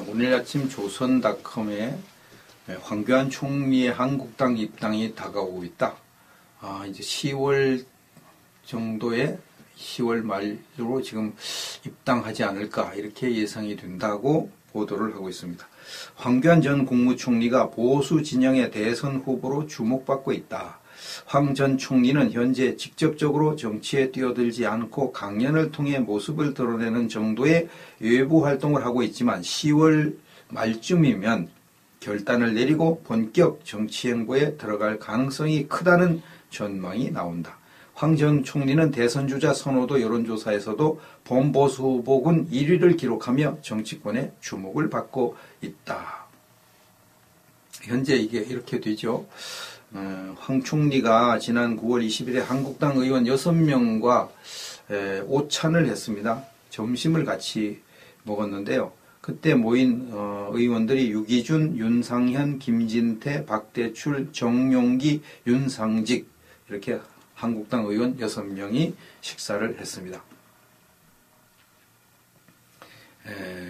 오늘 아침 조선닷컴에 황교안 총리의 한국당 입당이 다가오고 있다. 이제 10월 정도에 10월 말로 지금 입당하지 않을까 이렇게 예상이 된다고 보도를 하고 있습니다. 황교안 전 국무총리가 보수 진영의 대선 후보로 주목받고 있다. 황 전 총리는 현재 직접적으로 정치에 뛰어들지 않고 강연을 통해 모습을 드러내는 정도의 외부 활동을 하고 있지만 10월 말쯤이면 결단을 내리고 본격 정치 행보에 들어갈 가능성이 크다는 전망이 나온다. 황 전 총리는 대선주자 선호도 여론조사에서도 범보수 후보군 1위를 기록하며 정치권의 주목을 받고 있다. 현재 이게 이렇게 되죠. 황 총리가 지난 9월 20일에 한국당 의원 6명과 오찬을 했습니다. 점심을 같이 먹었는데요. 그때 모인 의원들이 유기준, 윤상현, 김진태, 박대출, 정용기, 윤상직 이렇게 한국당 의원 6명이 식사를 했습니다.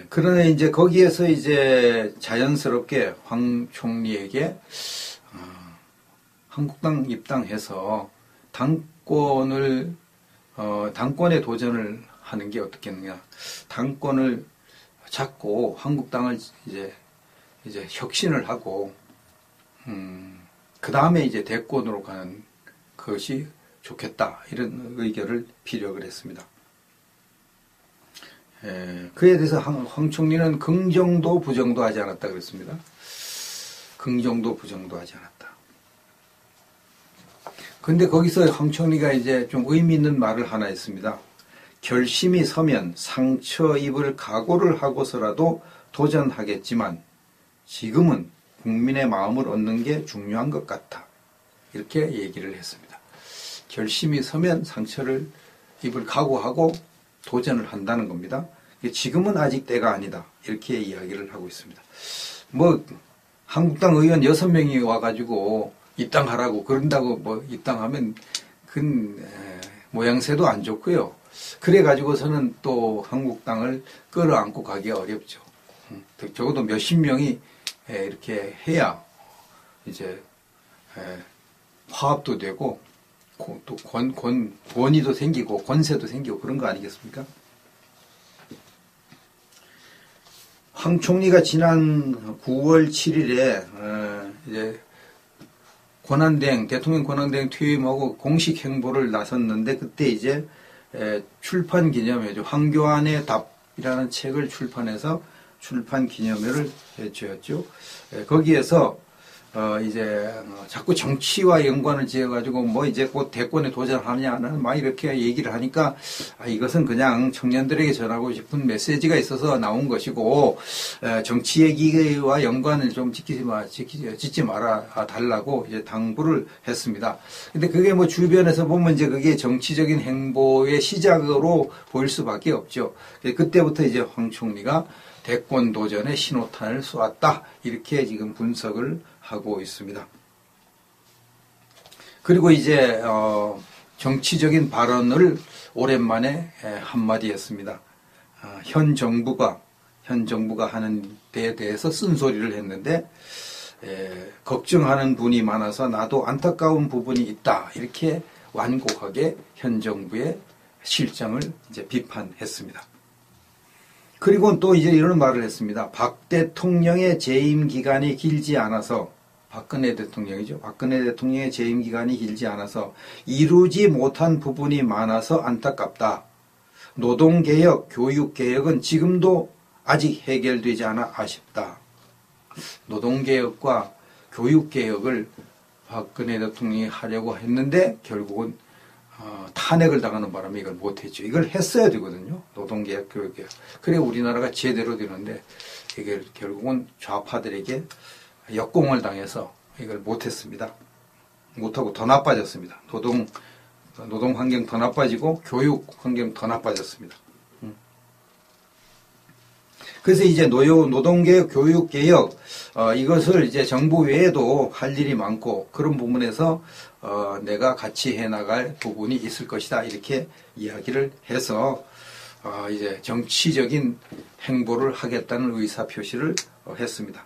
그러나 이제 거기에서 이제 자연스럽게 황 총리에게 한국당 입당해서 당권에 도전을 하는 게 어떻겠느냐. 당권을 잡고 한국당을 이제 혁신을 하고, 그 다음에 이제 대권으로 가는 것이 좋겠다. 이런 의견을 피력을 했습니다. 그에 대해서 황 총리는 긍정도 부정도 하지 않았다 그랬습니다. 긍정도 부정도 하지 않았다. 근데 거기서 황 총리가 이제 좀 의미 있는 말을 하나 했습니다. 결심이 서면 상처 입을 각오를 하고서라도 도전하겠지만 지금은 국민의 마음을 얻는 게 중요한 것 같아. 이렇게 얘기를 했습니다. 결심이 서면 상처를 입을 각오하고 도전을 한다는 겁니다. 지금은 아직 때가 아니다. 이렇게 이야기를 하고 있습니다. 한국당 의원 6명이 와가지고 입당하라고 그런다고 입당하면 모양새도 안 좋고요. 그래가지고서는 또 한국당을 끌어안고 가기가 어렵죠. 적어도 몇십 명이 이렇게 해야 이제 화합도 되고 또 권위도 생기고 권세도 생기고 그런 거 아니겠습니까? 황 총리가 지난 9월 7일에 이제 대통령 권한대행 퇴임하고 공식 행보를 나섰는데 그때 이제 출판 기념회죠. 황교안의 답이라는 책을 출판해서 출판 기념회를 해주었죠. 거기에서 이제 자꾸 정치와 연관을 지어가지고 이제 곧 대권에 도전하느냐는 막 이렇게 얘기를 하니까 이것은 그냥 청년들에게 전하고 싶은 메시지가 있어서 나온 것이고 정치 얘기와 연관을 좀 짓지 말아 달라고 이제 당부를 했습니다. 근데 그게 주변에서 보면 이제 그게 정치적인 행보의 시작으로 보일 수밖에 없죠. 그때부터 이제 황 총리가 대권 도전에 신호탄을 쏘았다. 이렇게 지금 분석을 하고 있습니다. 그리고 이제 정치적인 발언을 오랜만에 한마디 했습니다. 현 정부가 하는 데에 대해서 쓴소리를 했는데 걱정하는 분이 많아서 나도 안타까운 부분이 있다. 이렇게 완곡하게 현 정부의 실정을 이제 비판했습니다. 그리고 또 이제 이런 말을 했습니다. 박 대통령의 재임 기간이 길지 않아서 박근혜 대통령이죠. 박근혜 대통령의 재임 기간이 길지 않아서 이루지 못한 부분이 많아서 안타깝다. 노동개혁, 교육개혁은 지금도 아직 해결되지 않아 아쉽다. 노동개혁과 교육개혁을 박근혜 대통령이 하려고 했는데 결국은 탄핵을 당하는 바람에 이걸 못했죠. 이걸 했어야 되거든요. 노동개혁, 교육개혁. 그래 우리나라가 제대로 되는데 이게 결국은 좌파들에게 역공을 당해서 이걸 못했습니다. 못하고 더 나빠졌습니다. 노동 환경 더 나빠지고 교육 환경 더 나빠졌습니다. 그래서 이제 노동개혁, 교육개혁 이것을 이제 정부 외에도 할 일이 많고 그런 부분에서 내가 같이 해나갈 부분이 있을 것이다. 이렇게 이야기를 해서 이제 정치적인 행보를 하겠다는 의사 표시를 했습니다.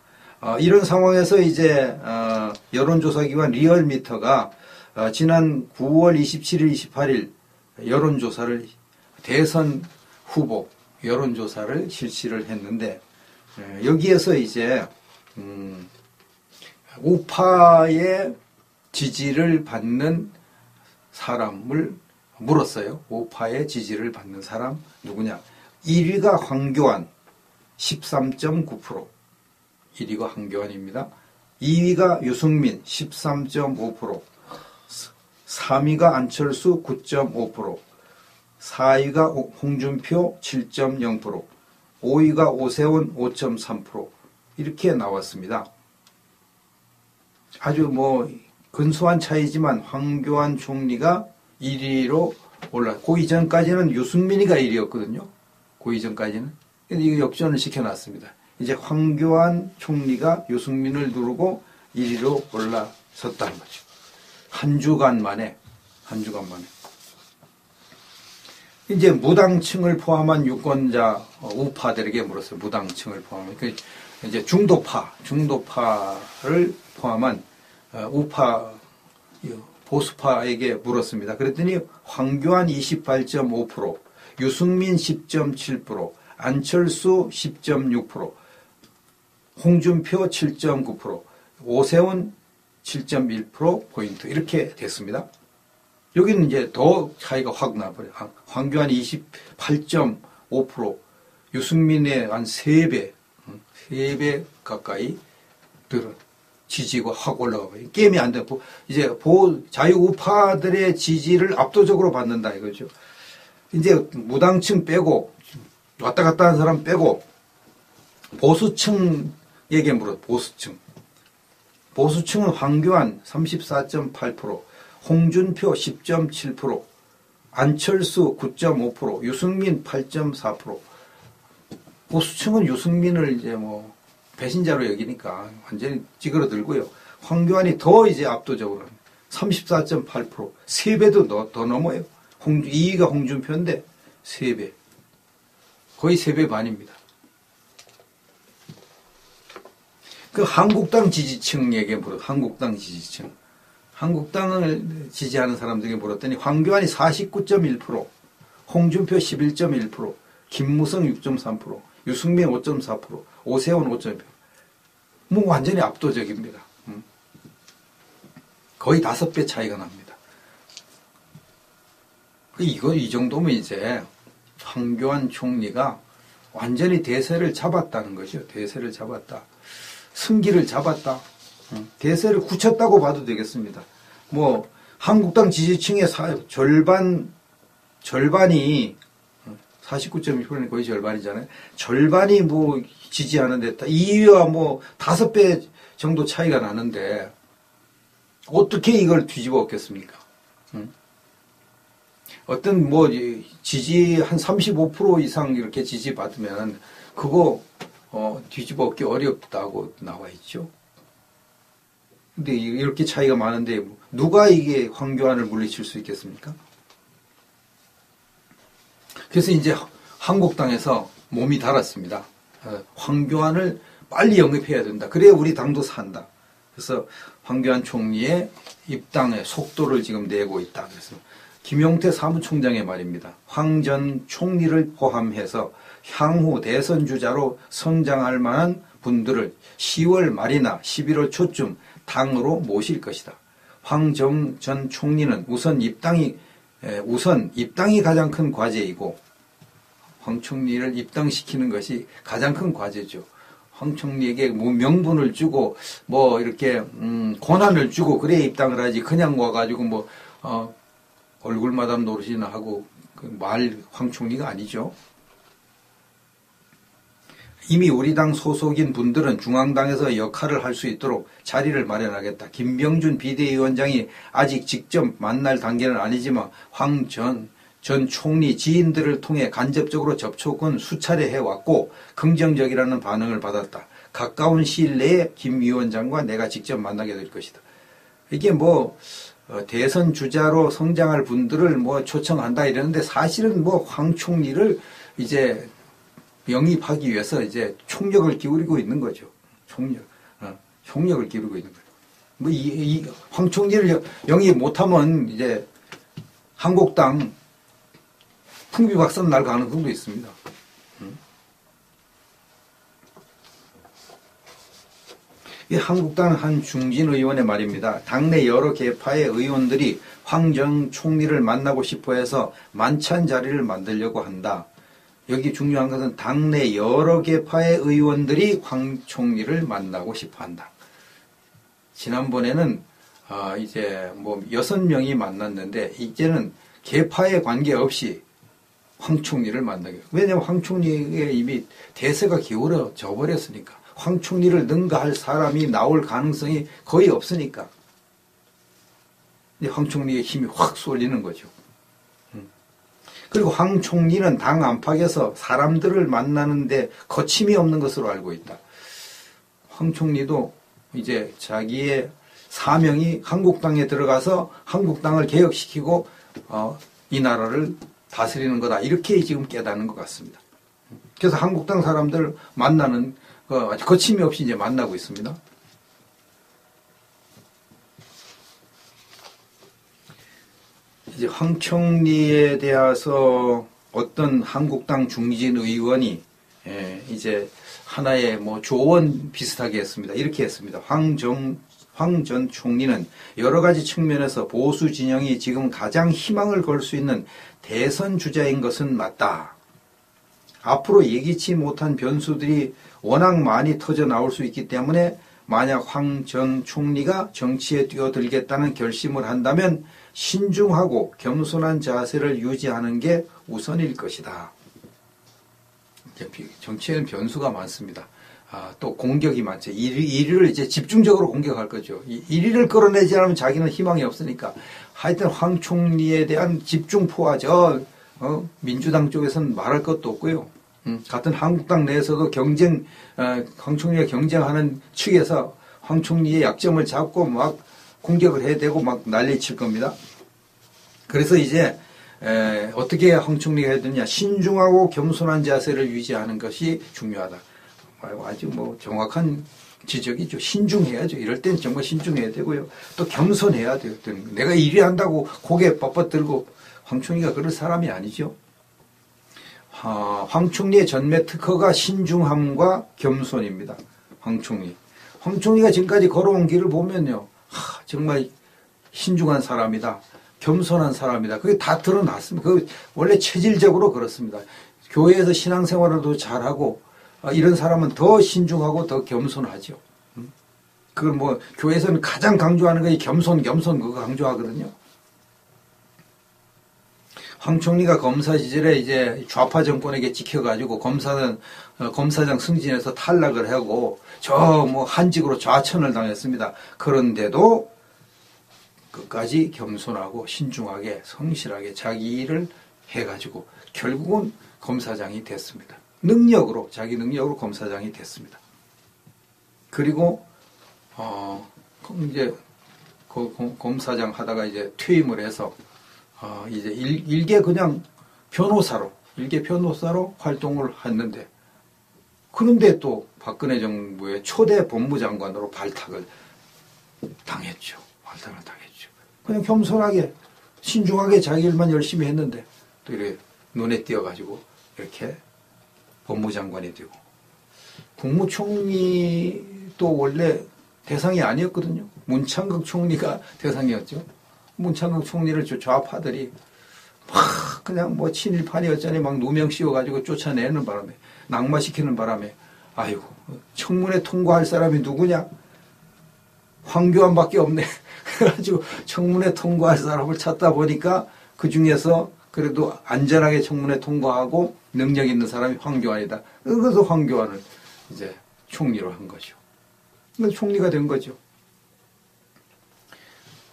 이런 상황에서 이제 여론조사기관 리얼미터가 지난 9월 27일, 28일 여론조사를 대선 후보 여론조사를 실시를 했는데 여기에서 이제 우파의 지지를 받는 사람을 물었어요. 우파의 지지를 받는 사람 누구냐? 1위가 황교안 13.9%. 1위가 황교안입니다. 2위가 유승민 13.5%. 3위가 안철수 9.5%. 4위가 홍준표 7.0%. 5위가 오세훈 5.3%. 이렇게 나왔습니다. 아주 근소한 차이지만 황교안 총리가 1위로 그 이전까지는 유승민이가 1위였거든요. 그 이전까지는. 근데 이거 역전을 시켜놨습니다. 이제 황교안 총리가 유승민을 누르고 1위로 올라섰다는 거죠. 한 주간 만에. 이제 무당층을 포함한 유권자 우파들에게 물었어요. 무당층을 포함한. 이제 중도파를 포함한 우파, 보수파에게 물었습니다. 그랬더니 황교안 28.5%, 유승민 10.7%, 안철수 10.6%, 홍준표 7.9%, 오세훈 7.1%포인트 이렇게 됐습니다. 여기는 이제 더 차이가 확 나버려요. 황교안이 28.5%, 유승민의 한 3배 가까이 들은 지지가 확 올라가 버려요. 게임이 안 되고, 이제 자유우파들의 지지를 압도적으로 받는다 이거죠. 이제 무당층 빼고, 왔다 갔다 하는 사람 빼고, 보수층에게 보수층. 보수층은 황교안 34.8%, 홍준표 10.7%, 안철수 9.5%, 유승민 8.4%. 보수층은 유승민을 이제 배신자로 여기니까 완전히 찌그러들고요. 황교안이 더 이제 압도적으로 34.8%, 3배도 더 넘어요. 2위가 홍준표인데 3배. 거의 3배 반입니다. 그 한국당 지지층에게 한국당 지지층. 한국당을 지지하는 사람들에게 물었더니 황교안이 49.1%, 홍준표 11.1%, 김무성 6.3%, 유승민 5.4%, 오세훈 5.1%. 완전히 압도적입니다. 거의 5배 차이가 납니다. 이 정도면 이제 황교안 총리가 완전히 대세를 잡았다는 거죠. 대세를 잡았다. 승기를 잡았다. 대세를 굳혔다고 봐도 되겠습니다. 한국당 지지층의 절반이 49.1%는 거의 절반이잖아요. 절반이 지지하는 데 2위와 5배 정도 차이가 나는데 어떻게 이걸 뒤집어 엎겠습니까? 어떤 지지 한 35% 이상 이렇게 지지받으면 그거 뒤집어 엎기 어렵다고 나와 있죠. 근데 이렇게 차이가 많은데 누가 이게 황교안을 물리칠 수 있겠습니까? 그래서 이제 한국당에서 몸이 달았습니다. 황교안을 빨리 영입해야 된다. 그래야 우리 당도 산다. 그래서 황교안 총리의 입당의 속도를 지금 내고 있다. 그래서 김용태 사무총장의 말입니다. 황 전 총리를 포함해서 향후 대선 주자로 성장할 만한 분들을 10월 말이나 11월 초쯤 당으로 모실 것이다. 황 전 총리는 우선 입당이 가장 큰 과제이고 황 총리를 입당시키는 것이 가장 큰 과제죠. 황 총리에게 명분을 주고 이렇게 권한을 주고 그래야 입당을 하지 그냥 와가지고 얼굴마담 노릇이나 하고 황 총리가 아니죠. 이미 우리 당 소속인 분들은 중앙당에서 역할을 할 수 있도록 자리를 마련하겠다. 김병준 비대위원장이 아직 직접 만날 단계는 아니지만 황 전 총리 지인들을 통해 간접적으로 접촉은 수차례 해왔고 긍정적이라는 반응을 받았다. 가까운 시일 내에 김 위원장과 내가 직접 만나게 될 것이다. 이게 대선 주자로 성장할 분들을 초청한다 이러는데 사실은 황 총리를 이제 영입하기 위해서 이제 총력을 기울이고 있는 거죠. 총력을 기울이고 있는 거죠. 뭐 황 총리를 영입 못하면 이제 한국당 풍비박산 날 가능성도 있습니다. 이 한국당 한 중진 의원의 말입니다. 당내 여러 계파의 의원들이 황 전 총리를 만나고 싶어해서 만찬 자리를 만들려고 한다. 여기 중요한 것은 당내 여러 계파의 의원들이 황 총리를 만나고 싶어한다. 지난번에는 이제 뭐 6명이 만났는데 이제는 계파에 관계없이 황 총리를 만나게. 왜냐하면 황 총리의 이미 대세가 기울어져 버렸으니까. 황 총리를 능가할 사람이 나올 가능성이 거의 없으니까. 황 총리의 힘이 확 쏠리는 거죠. 그리고 황 총리는 당 안팎에서 사람들을 만나는데 거침이 없는 것으로 알고 있다. 황 총리도 이제 자기의 사명이 한국당에 들어가서 한국당을 개혁시키고 이 나라를 다스리는 거다. 이렇게 지금 깨닫는 것 같습니다. 그래서 한국당 사람들 만나는 아주 거침이 없이 이제 만나고 있습니다. 이제 황 총리에 대해서 어떤 한국당 중진 의원이 이제 하나의 뭐 조언 비슷하게 했습니다. 이렇게 했습니다. 황 전 총리는 여러 가지 측면에서 보수 진영이 지금 가장 희망을 걸 수 있는 대선 주자인 것은 맞다. 앞으로 예기치 못한 변수들이 워낙 많이 터져 나올 수 있기 때문에 만약 황 전 총리가 정치에 뛰어들겠다는 결심을 한다면 신중하고 겸손한 자세를 유지하는 게 우선일 것이다. 정치에는 변수가 많습니다. 또 공격이 많죠. 1위를 이제 집중적으로 공격할 거죠. 1위를 끌어내지 않으면 자기는 희망이 없으니까. 하여튼 황 총리에 대한 집중포화죠. 민주당 쪽에서는 말할 것도 없고요. 같은 한국당 내에서도 황 총리가 경쟁하는 측에서 황 총리의 약점을 잡고 막 공격을 해야 되고 막 난리칠 겁니다. 그래서 이제 어떻게 황 총리가 해야 되느냐. 신중하고 겸손한 자세를 유지하는 것이 중요하다. 아주 뭐 정확한 지적이죠. 신중해야죠. 이럴 땐 정말 신중해야 되고요. 또 겸손해야 돼요. 내가 1위 한다고 고개 뻣뻣 들고 황 총리가 그럴 사람이 아니죠. 황 총리의 전매 특허가 신중함과 겸손입니다. 황 총리가 지금까지 걸어온 길을 보면요. 정말 신중한 사람이다. 겸손한 사람이다. 그게 다 드러났습니다. 원래 체질적으로 그렇습니다. 교회에서 신앙생활도 잘하고 이런 사람은 더 신중하고 더 겸손하죠. 그걸 뭐 교회에서는 가장 강조하는 게 겸손 그거 강조하거든요. 황 총리가 검사 시절에 이제 좌파 정권에게 찍혀가지고 검사장 승진해서 탈락을 하고 뭐 한직으로 좌천을 당했습니다. 그런데도 끝까지 겸손하고 신중하게 성실하게 자기 일을 해가지고 결국은 검사장이 됐습니다. 자기 능력으로 검사장이 됐습니다. 그리고 이제 검사장 하다가 이제 퇴임을 해서 이제 일개 그냥 일개 변호사로 활동을 했는데, 그런데 또 박근혜 정부의 초대 법무장관으로 발탁을 당했죠. 그냥 겸손하게 신중하게 자기 일만 열심히 했는데 또 이렇게 눈에 띄어가지고 이렇게 법무장관이 되고, 국무총리도 원래 대상이 아니었거든요. 문창극 총리가 대상이었죠. 문창극 총리를 좌파들이 막 그냥 뭐 친일판이 어쩌니 막 누명 씌워가지고 쫓아내는 바람에, 낙마시키는 바람에, 아이고 청문회 통과할 사람이 누구냐? 황교안밖에 없네. 그래가지고 청문회 통과할 사람을 찾다 보니까 그 중에서 그래도 안전하게 청문회 통과하고 능력 있는 사람이 황교안이다. 그래서 황교안을 이제 총리로 한 거죠. 총리가 된 거죠.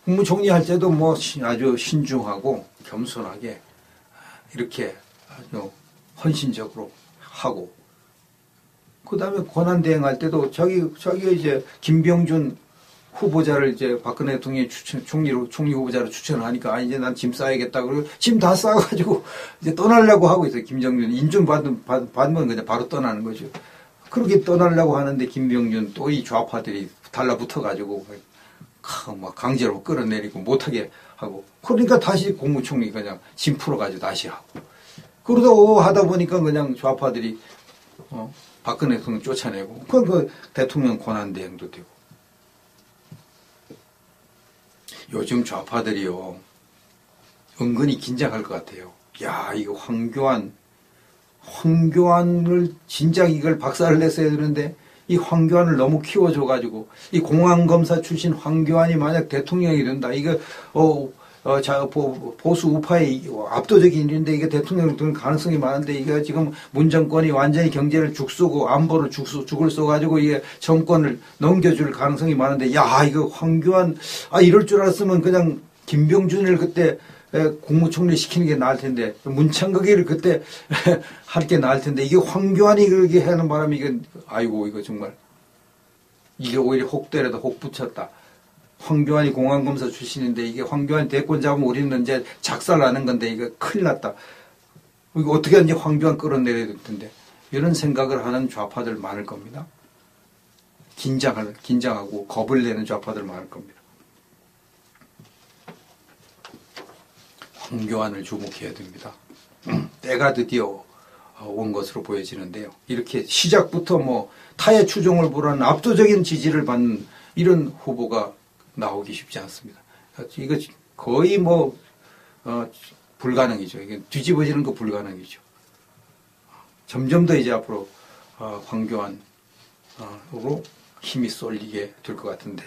국무총리 할 때도 뭐 아주 신중하고 겸손하게 이렇게 아주 헌신적으로 하고, 그 다음에 권한대행할 때도 자기가 이제 김병준 후보자를 이제 박근혜 대통령이 총리 후보자로 추천하니까, 아, 이제 난 짐 싸야겠다. 그리고 짐 다 싸가지고 이제 떠나려고 하고 있어요. 김정준. 인준 받으면 그냥 바로 떠나는 거죠. 그렇게 떠나려고 하는데 김병준 또 이 좌파들이 달라붙어가지고 막 강제로 끌어내리고 못하게 하고, 그러니까 다시 국무총리 그냥 짐 풀어가지고 다시 하고, 그러다 하다 보니까 그냥 좌파들이 박근혜 대통령 쫓아내고, 그 대통령 권한대행도 되고. 요즘 좌파들이요 은근히 긴장할 것 같아요. 야, 이거 황교안을 진작 이걸 박살을 냈어야 되는데, 이 황교안을 너무 키워줘가지고, 이 공안검사 출신 황교안이 만약 대통령이 된다, 이거 보수 우파의 압도적인 일인데, 이게 대통령이 될 가능성이 많은데, 이거 지금 문 정권이 완전히 경제를 죽쓰고 안보를 죽을 쏘가지고 이게 정권을 넘겨줄 가능성이 많은데, 야, 이거 황교안, 이럴 줄 알았으면 그냥 김병준을 그때 국무총리 시키는 게 나을 텐데, 문창극이를 그때 할 게 나을 텐데, 이게 황교안이 그렇게 하는 바람에 이게, 아이고, 이거 정말, 이게 오히려 혹되려도 혹 붙였다. 황교안이 공안검사 출신인데, 이게 황교안 대권 잡으면 우리는 이제 작살나는 건데, 이거 큰일 났다. 이거 어떻게 이제 황교안 끌어내려야 될 텐데, 이런 생각을 하는 좌파들 많을 겁니다. 긴장하고 겁을 내는 좌파들 많을 겁니다. 황교안을 주목해야 됩니다. 때가 드디어 온 것으로 보여지는데요. 이렇게 시작부터 뭐 타의 추종을 불허하는 압도적인 지지를 받는 이런 후보가 나오기 쉽지 않습니다. 이거 거의 뭐 불가능이죠. 이게 뒤집어지는 거 불가능이죠. 점점 더 이제 앞으로 황교안으로 힘이 쏠리게 될 것 같은데,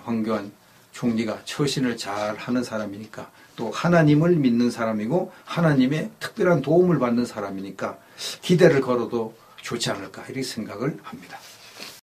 황교안 총리가 처신을 잘 하는 사람이니까, 또 하나님을 믿는 사람이고 하나님의 특별한 도움을 받는 사람이니까 기대를 걸어도 좋지 않을까 이렇게 생각을 합니다.